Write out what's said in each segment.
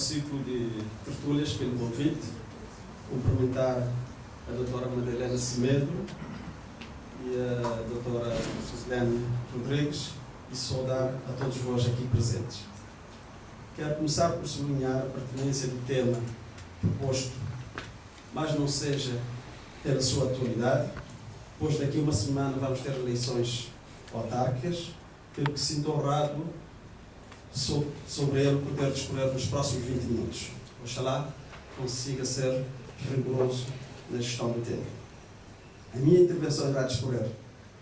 Ciclo de tertúlias pelo convite, cumprimentar a doutora Madalena Semedo e a doutora Suzilene Rodrigues e saudar a todos vós aqui presentes. Quero começar por sublinhar a pertinência do tema proposto, mas não seja pela sua atualidade, pois daqui a uma semana vamos ter eleições autárquicas, pelo que sinto honrado sobre ele poder discorrer nos próximos 20 minutos. Oxalá consiga ser rigoroso na gestão do tempo. A minha intervenção irá discorrer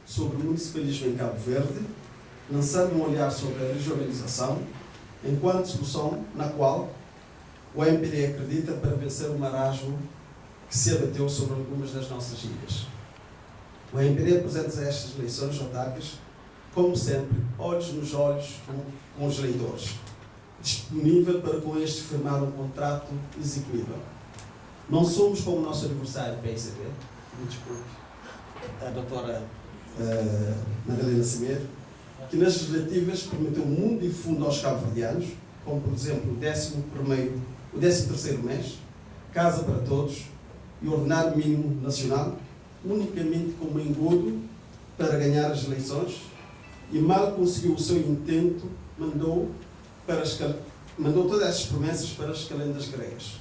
sobre o municipalismo em Cabo Verde, lançando um olhar sobre a regionalização, enquanto solução na qual o MPD acredita para vencer o marasmo que se abateu sobre algumas das nossas ilhas. O MPD apresenta estas eleições autárquicas, como sempre, olhos nos olhos com os eleitores, disponível para com estes firmar um contrato execuível. Não somos como o nosso adversário PSB, me desculpe, a doutora Madalena Semedo, que nas legislativas prometeu mundo e fundo aos cabo-verdianos, como por exemplo o 13º mês, Casa para Todos e o Ordenário Mínimo Nacional, unicamente como engodo para ganhar as eleições, e mal conseguiu o seu intento, mandou todas essas promessas para as calendas gregas.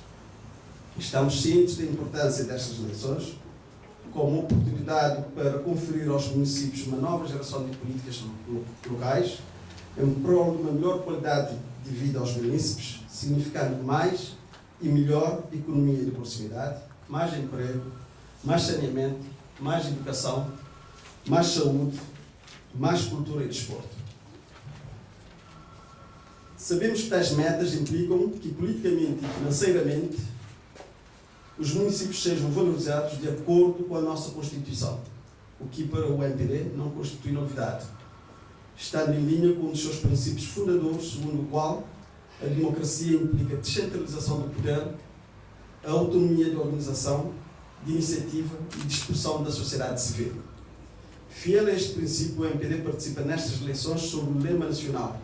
Estamos cientes da importância destas eleições como oportunidade para conferir aos municípios uma nova geração de políticas locais em prol de uma melhor qualidade de vida aos municípios, significando mais e melhor economia de proximidade, mais emprego, mais saneamento, mais educação, mais saúde, mais cultura e desporto. Sabemos que tais metas implicam que politicamente e financeiramente os municípios sejam valorizados de acordo com a nossa Constituição, o que para o MPD não constitui novidade, estando em linha com um dos seus princípios fundadores, segundo o qual a democracia implica a descentralização do poder, a autonomia de organização, de iniciativa e de expressão da sociedade civil. Fiel a este princípio, o MPD participa nestas eleições sob o lema nacional,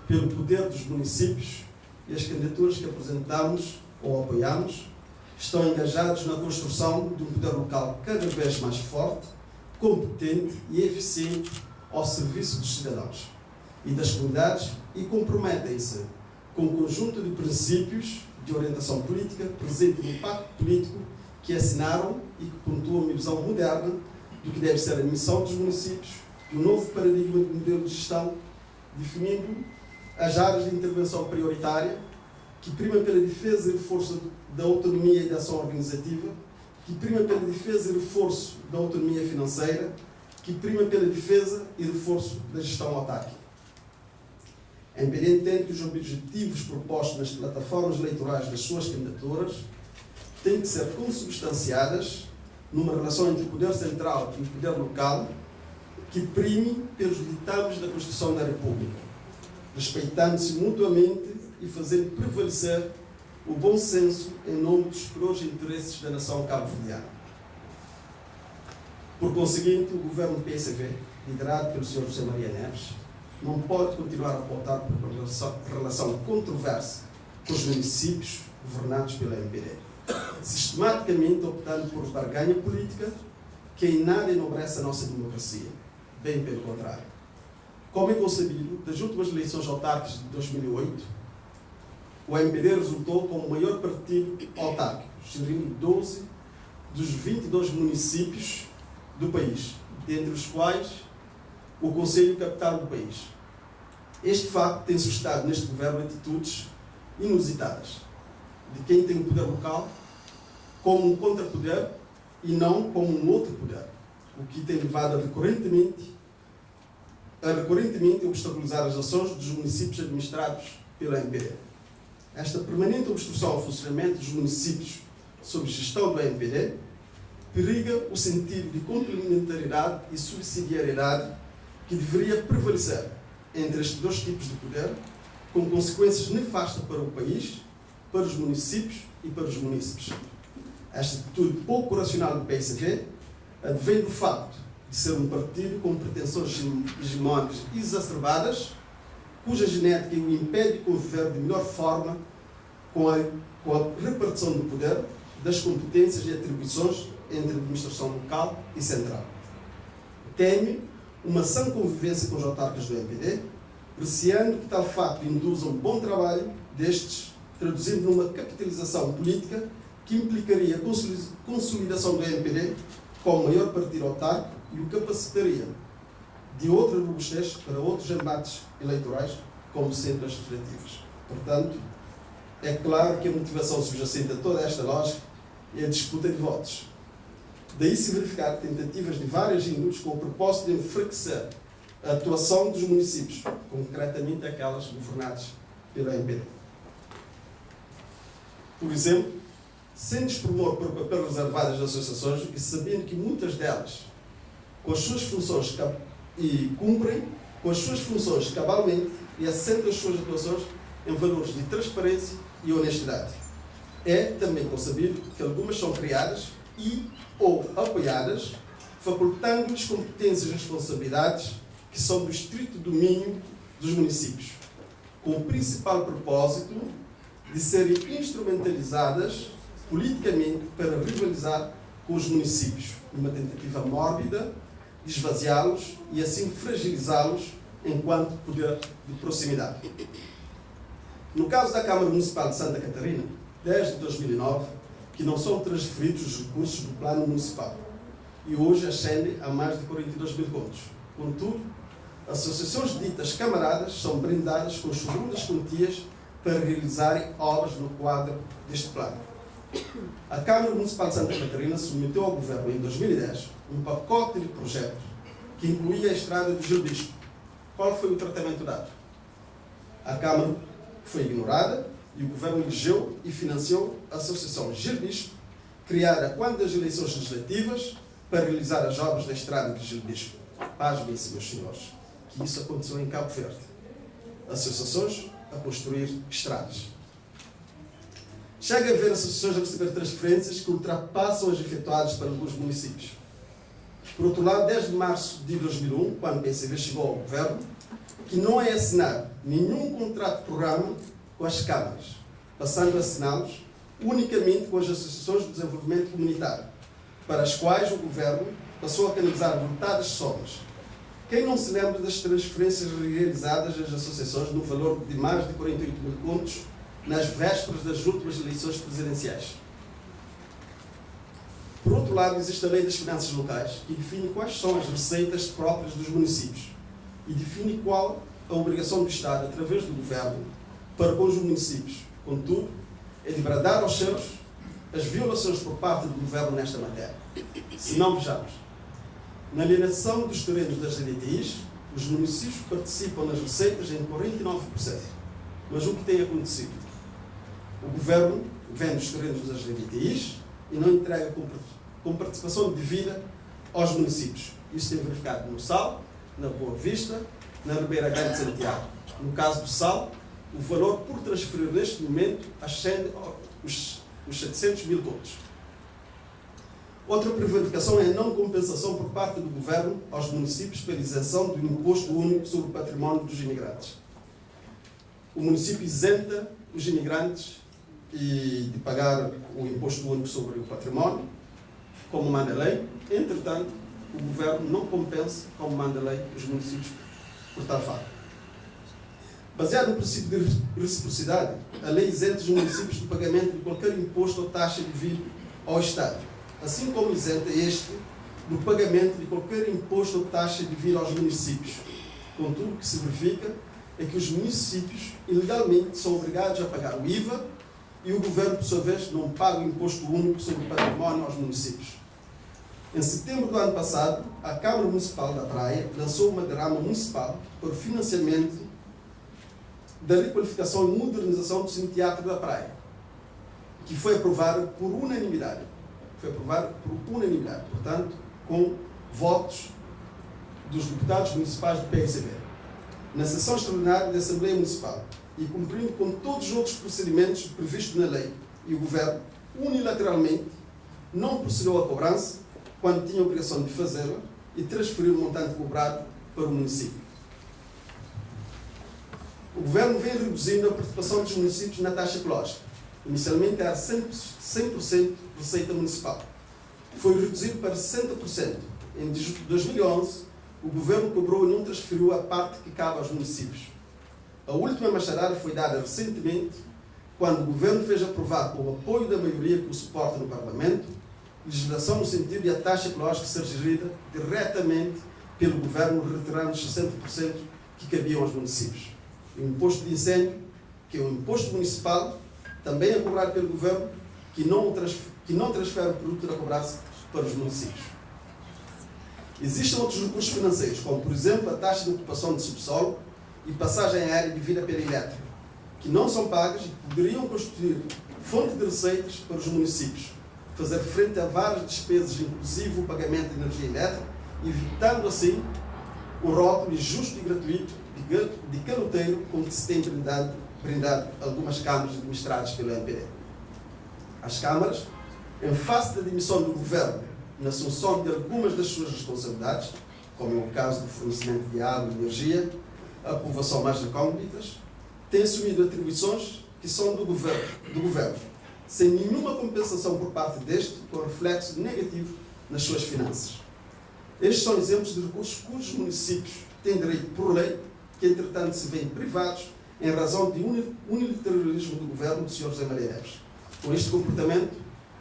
pelo poder dos municípios, e as candidaturas que apresentamos ou apoiamos estão engajados na construção de um poder local cada vez mais forte, competente e eficiente ao serviço dos cidadãos e das comunidades e comprometem-se com um conjunto de princípios de orientação política presente no pacto político que assinaram e que pontuam uma visão moderna do que deve ser a missão dos municípios, do novo paradigma de modelo de gestão, definindo as áreas de intervenção prioritária, que prima pela defesa e reforço da autonomia e da ação organizativa, que prima pela defesa e reforço da autonomia financeira, que prima pela defesa e reforço da gestão autárquica. A MPD entende que os objetivos propostos nas plataformas eleitorais das suas candidaturas têm que ser consubstanciadas numa relação entre o poder central e o poder local que prime pelos ditames da Constituição da República, respeitando-se mutuamente e fazendo prevalecer o bom senso em nome dos superiores interesses da nação cabo-verdiana. Por conseguinte, o governo do PSV, liderado pelo Sr. José Maria Neves, não pode continuar a pautar por uma relação controversa com os municípios governados pela MPD, sistematicamente optando por barganha política que em nada enobrece a nossa democracia, bem pelo contrário. Como é concebido, das últimas eleições autárquicas de 2008, o MPD resultou como o maior partido autárquico, gerindo 12 dos 22 municípios do país, dentre os quais o Conselho Capital do país. Este facto tem suscitado neste governo atitudes inusitadas de quem tem o poder local como um contrapoder e não como um outro poder, o que tem levado a recorrentemente obstaculizar as ações dos municípios administrados pela MPD. Esta permanente obstrução ao funcionamento dos municípios sob gestão do MPD periga o sentido de complementariedade e subsidiariedade que deveria prevalecer entre estes dois tipos de poder, com consequências nefastas para o país, para os municípios e para os munícipes. Esta atitude pouco racional do PSV advém do facto de ser um partido com pretensões hegemónicas exacerbadas, cuja genética o impede de conviver de melhor forma com a repartição do poder, das competências e atribuições entre a administração local e central. Teme uma sã convivência com os autarcas do MPD, receando que tal facto induza um bom trabalho destes, traduzindo numa capitalização política que implicaria a consolidação do MPD como maior partido autárquico e o capacitaria de outra robustez para outros embates eleitorais, como sendo as legislativas. Portanto, é claro que a motivação subjacente a toda esta lógica é a disputa de votos. Daí se verificar tentativas de várias índoles com o propósito de enfraquecer a atuação dos municípios, concretamente aquelas governadas pelo MPD. Por exemplo, sem desprimor por papel reservado às associações, e sabendo que muitas delas, com as suas funções cumprem com as suas funções cabalmente e assentam as suas atuações em valores de transparência e honestidade. É também concebido que algumas são criadas ou apoiadas, facultando-lhes competências e responsabilidades que são do estrito domínio dos municípios, com o principal propósito de serem instrumentalizadas politicamente para rivalizar com os municípios, numa tentativa mórbida de esvaziá-los e assim fragilizá-los enquanto poder de proximidade. No caso da Câmara Municipal de Santa Catarina, desde 2009, que não são transferidos os recursos do plano municipal e hoje ascendem a mais de 42 mil contos. Contudo, associações ditas camaradas são brindadas com chorudas quantias para realizarem obras no quadro deste plano. A Câmara Municipal de Santa Catarina submeteu ao Governo, em 2010, um pacote de projetos que incluía a estrada do Gil Bispo. Qual foi o tratamento dado? A Câmara foi ignorada e o Governo elegeu e financiou a Associação Gil Bispo, criada quando das eleições legislativas, para realizar as obras da estrada de Gil Bispo. Pasmem-se, meus senhores, que isso aconteceu em Cabo Verde. Associações a construir estradas. Chega a haver associações a receber transferências que ultrapassam as efetuadas para alguns municípios. Por outro lado, desde março de 2001, quando o PCV chegou ao Governo, que não é assinado nenhum contrato de programa com as câmaras, passando a assiná-los unicamente com as associações de desenvolvimento comunitário, para as quais o Governo passou a canalizar voltadas somas. Quem não se lembra das transferências realizadas às associações no valor de mais de 48 mil contos nas vésperas das últimas eleições presidenciais? Por outro lado, existe a Lei das Finanças Locais, que define quais são as receitas próprias dos municípios e define qual a obrigação do Estado, através do Governo, para com os municípios. Contudo, é de bradar aos céus as violações por parte do Governo nesta matéria. Se não, vejamos. Na alienação dos terrenos das LTIs, os municípios participam nas receitas em 49%. Mas o que tem acontecido? O Governo vende os terrenos das LTIs e não entrega com participação devida aos municípios. Isso tem verificado no Sal, na Boa Vista, na Ribeira Grande de Santiago. No caso do Sal, o valor por transferir neste momento ascende aos 700 mil contos. Outra prevaricação é a não compensação por parte do Governo aos municípios pela isenção do imposto único sobre o património dos imigrantes. O município isenta os imigrantes de pagar o imposto único sobre o património, como manda a lei. Entretanto, o Governo não compensa, como manda a lei, os municípios por tal fato. Baseado no princípio de reciprocidade, a lei isenta os municípios do pagamento de qualquer imposto ou taxa devido ao Estado, assim como isenta este do pagamento de qualquer imposto ou taxa devido aos municípios. Contudo, o que se verifica é que os municípios, ilegalmente, são obrigados a pagar o IVA e o Governo, por sua vez, não paga o imposto único sobre o património aos municípios. Em setembro do ano passado, a Câmara Municipal da Praia lançou uma derrama municipal para o financiamento da requalificação e modernização do Cine Teatro da Praia, que foi aprovada por unanimidade. Portanto, com votos dos deputados municipais do PSV, na sessão extraordinária da Assembleia Municipal, e cumprindo com todos os outros procedimentos previstos na lei, e o Governo, unilateralmente, não procedeu à cobrança quando tinha a obrigação de fazê-la e transferir o montante cobrado para o município. O Governo vem reduzindo a participação dos municípios na taxa ecológica, inicialmente era 100% receita municipal. Foi reduzido para 60%. Em 2011, o governo cobrou e não transferiu a parte que cabe aos municípios. A última machadada foi dada recentemente, quando o governo fez aprovar, com o apoio da maioria que o suporta no Parlamento, legislação no sentido de a taxa ecológica ser gerida diretamente pelo governo, retirando os 60% que cabiam aos municípios. O imposto de incêndio, que é um imposto municipal, também é cobrado pelo governo, que não transfere o produto a cobrar-se para os municípios. Existem outros recursos financeiros, como, por exemplo, a taxa de ocupação de subsolo e passagem aérea devida pela elétrica, que não são pagas e poderiam constituir fonte de receitas para os municípios, fazer frente a várias despesas, inclusive o pagamento de energia elétrica, evitando assim o rótulo injusto e gratuito de caloteiro com que se tem brindado algumas câmaras administradas pelo MPD. As câmaras, em face da demissão do governo na assunção de algumas das suas responsabilidades, como é o caso do fornecimento de água e energia, a povoação mais recônditas, têm assumido atribuições que são do governo, sem nenhuma compensação por parte deste, com reflexo negativo nas suas finanças. Estes são exemplos de recursos cujos municípios têm direito por lei, que entretanto se veem privados em razão de unilateralismo do governo do Sr. José Maria Neves. Com este comportamento,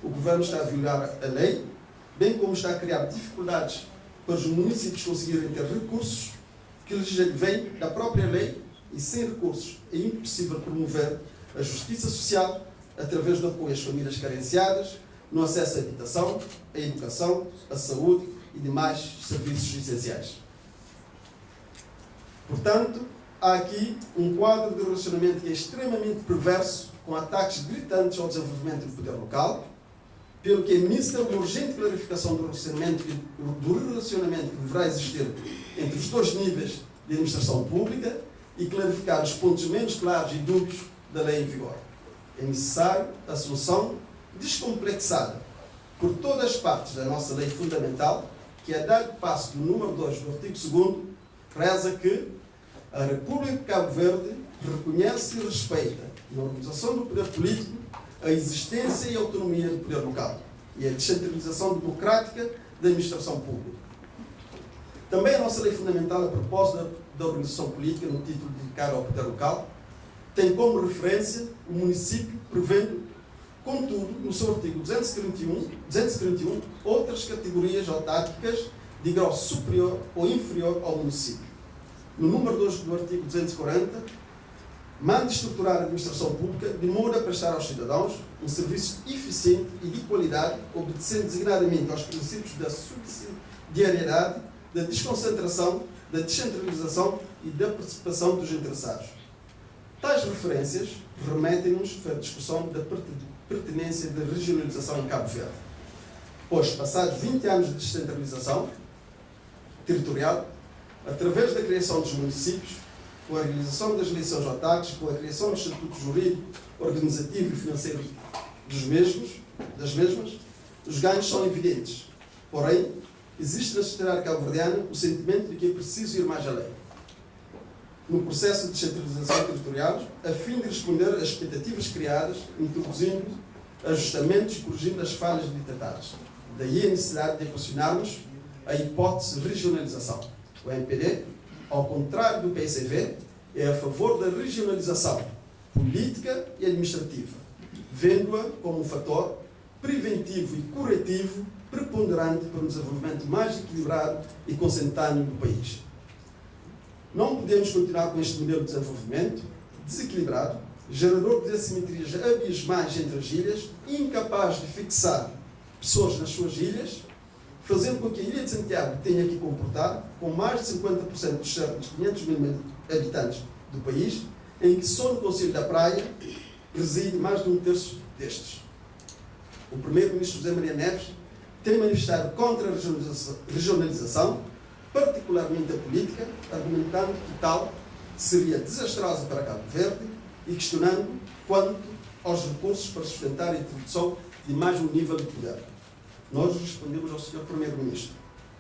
o governo está a violar a lei, bem como está a criar dificuldades para os municípios conseguirem ter recursos que lhes vêm da própria lei, e sem recursos é impossível promover a justiça social através do apoio às famílias carenciadas, no acesso à habitação, à educação, à saúde e demais serviços essenciais. Portanto, há aqui um quadro de relacionamento que é extremamente perverso, com ataques gritantes ao desenvolvimento do poder local, pelo que é necessária uma urgente clarificação do relacionamento que deverá existir entre os dois níveis de administração pública e clarificar os pontos menos claros e dúbios da lei em vigor. É necessário a solução descomplexada por todas as partes da nossa lei fundamental, que é dar passo do número 2 do artigo 2º, reza que a República de Cabo Verde reconhece e respeita, na organização do poder político, a existência e a autonomia do poder local e a descentralização democrática da administração pública. Também a nossa lei fundamental, a propósito da organização política, no título dedicado ao poder local, tem como referência o município, prevendo, contudo, no seu artigo 231, outras categorias autárquicas de grau superior ou inferior ao município. No número 2 do artigo 240, manda estruturar a administração pública de modo a prestar aos cidadãos um serviço eficiente e de qualidade, obedecendo designadamente aos princípios da subsidiariedade, da desconcentração, da descentralização e da participação dos interessados. Tais referências remetem-nos para a discussão da pertinência da regionalização em Cabo Verde. Pois, passados 20 anos de descentralização territorial, através da criação dos municípios, com a realização das eleições autárquicas, com a criação do estatuto jurídico, organizativo e financeiro das mesmas, os ganhos são evidentes. Porém, existe na sociedade cabo-verdiana o sentimento de que é preciso ir mais além. No processo de descentralização territorial, a fim de responder às expectativas criadas, introduzindo ajustamentos e corrigindo as falhas detectadas. Daí a necessidade de equacionarmos a hipótese de regionalização. O MPD, ao contrário do PSV, é a favor da regionalização política e administrativa, vendo-a como um fator preventivo e corretivo preponderante para um desenvolvimento mais equilibrado e consentâneo do país. Não podemos continuar com este modelo de desenvolvimento desequilibrado, gerador de assimetrias abismais entre as ilhas, incapaz de fixar pessoas nas suas ilhas, fazendo com que a Ilha de Santiago tenha que comportar com mais de 50% dos cerca de 500 mil habitantes do país, em que só no Conselho da Praia reside mais de um terço destes. O primeiro-ministro José Maria Neves tem manifestado contra a regionalização, particularmente a política, argumentando que tal seria desastrosa para Cabo Verde e questionando quanto aos recursos para sustentar a introdução de mais um nível de poder. Nós respondemos ao Sr. Primeiro-Ministro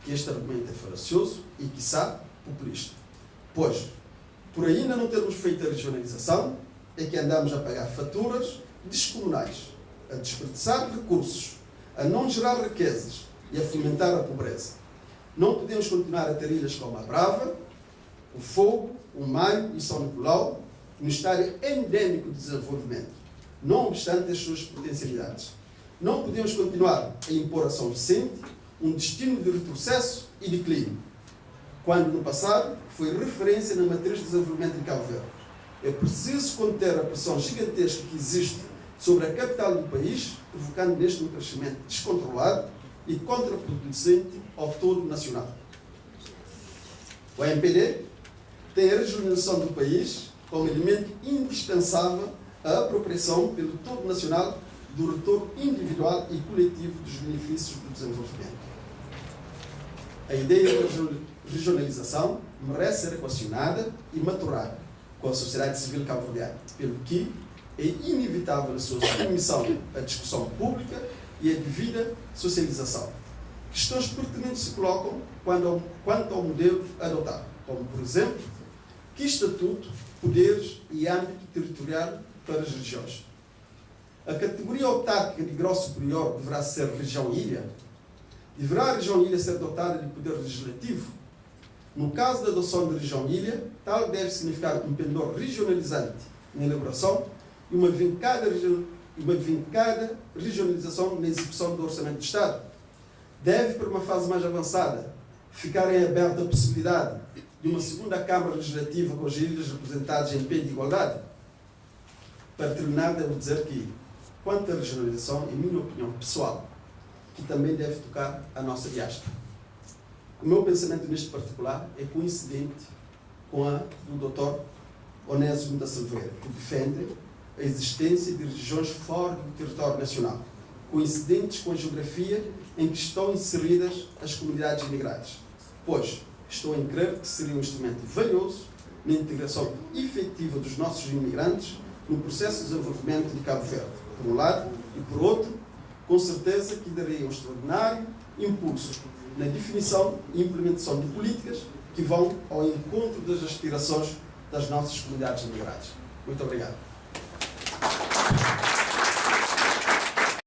que este argumento é falacioso e, quiçá, populista. Pois, por ainda não termos feito a regionalização, é que andamos a pagar faturas descomunais, a desperdiçar recursos, a não gerar riquezas e a fomentar a pobreza. Não podemos continuar a ter ilhas como a Brava, o Fogo, o Maio e São Nicolau, no estádio endémico de desenvolvimento, não obstante as suas potencialidades. Não podemos continuar a impor a São Vicente um destino de retrocesso e declínio, quando no passado foi referência na matriz de desenvolvimento de Cabo Verde. É preciso conter a pressão gigantesca que existe sobre a capital do país, provocando neste um crescimento descontrolado e contraproducente ao todo nacional. O AMPD tem a regionalização do país como elemento indispensável à apropriação pelo todo nacional do retorno individual e coletivo dos benefícios do desenvolvimento. A ideia da regionalização merece ser equacionada e maturada com a sociedade civil cabo-verdiana, pelo que é inevitável a sua submissão à discussão pública e à devida socialização. Questões pertinentes se colocam quanto ao modelo adotado, como, por exemplo, que estatuto, poderes e âmbito territorial para as regiões. A categoria autárquica de grau superior deverá ser região-ilha? Deverá a região-ilha ser dotada de poder legislativo? No caso da adoção de região-ilha, tal deve significar um pendor regionalizante na elaboração e uma vincada regionalização na execução do Orçamento do Estado. Deve, para uma fase mais avançada, ficar em aberta a possibilidade de uma segunda Câmara Legislativa com as ilhas representadas em pé de igualdade. Para terminar, devo dizer que, quanto à regionalização, em minha opinião pessoal, que também deve tocar a nossa diáspora. O meu pensamento neste particular é coincidente com a do Dr. Onésimo da Silveira, que defende a existência de regiões fora do território nacional, coincidentes com a geografia em que estão inseridas as comunidades imigrantes, pois estou em crer que seria um instrumento valioso na integração efetiva dos nossos imigrantes no processo de desenvolvimento de Cabo Verde, por um lado, e por outro, com certeza que daria um extraordinário impulso na definição e implementação de políticas que vão ao encontro das aspirações das nossas comunidades imigrantes. Muito obrigado.